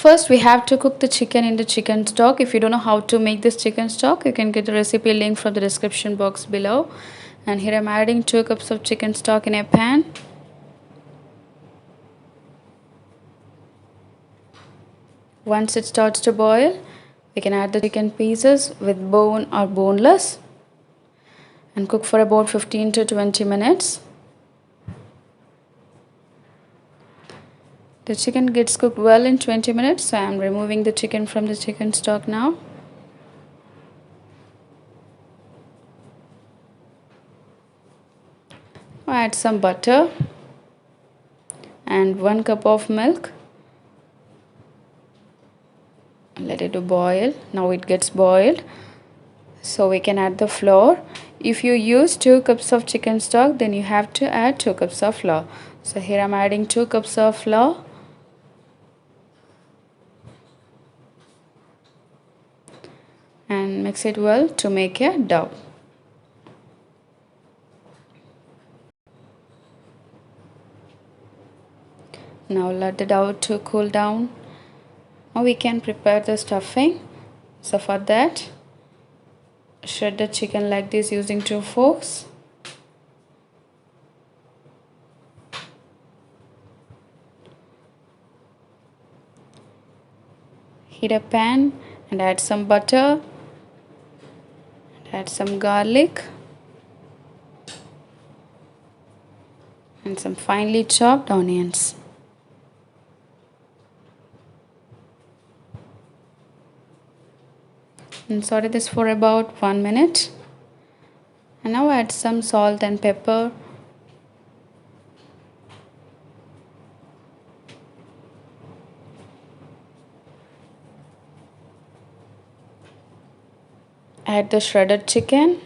first we have to cook the chicken in the chicken stock. If you don't know how to make this chicken stock, you can get the recipe link from the description box below. And here I'm adding 2 cups of chicken stock in a pan. Once it starts to boil, we can add the chicken pieces with bone or boneless and cook for about 15 to 20 minutes. The chicken gets cooked well in 20 minutes, so I am removing the chicken from the chicken stock now. Add some butter and 1 cup of milk. Let it boil. Now it gets boiled, so we can add the flour. If you use 2 cups of chicken stock, then you have to add 2 cups of flour. So here I'm adding 2 cups of flour. And mix it well to make a dough. Now let the dough to cool down. Now we can prepare the stuffing. So for that, shred the chicken like this using 2 forks. Heat a pan and add some butter. Add some garlic and some finely chopped onions. And saute this for about 1 minute. And now add some salt and pepper. Add the shredded chicken.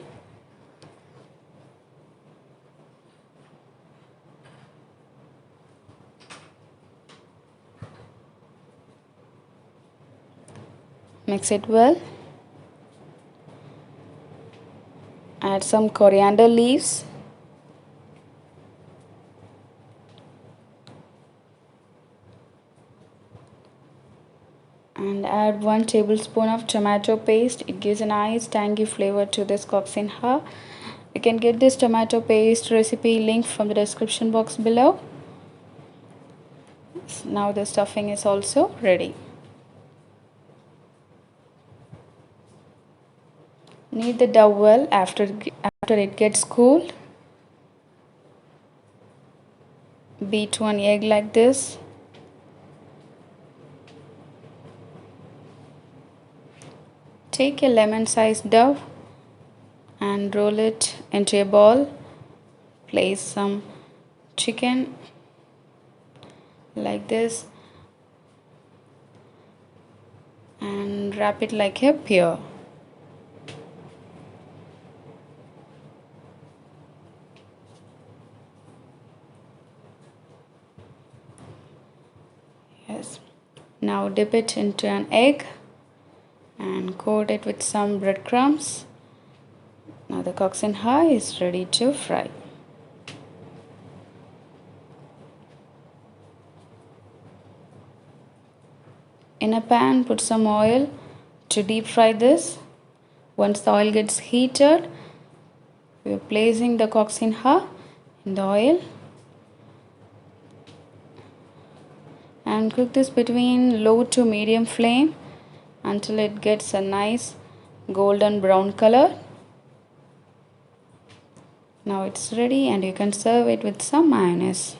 Mix it well. Add some coriander leaves. And add 1 tablespoon of tomato paste. It gives a nice tangy flavor to this coxinha. You can get this tomato paste recipe link from the description box below. Now the stuffing is also ready. Knead the dough well after it gets cooled. Beat 1 egg like this. Take a lemon-sized dough and roll it into a ball. Place some chicken like this and wrap it like a pear. Yes. Now dip it into an egg and coat it with some breadcrumbs. Now the coxinha is ready to fry. In a pan, put some oil to deep fry this. Once the oil gets heated, we are placing the coxinha in the oil and cook this between low to medium flame until it gets a nice golden brown color. Now it's ready and you can serve it with some mayonnaise.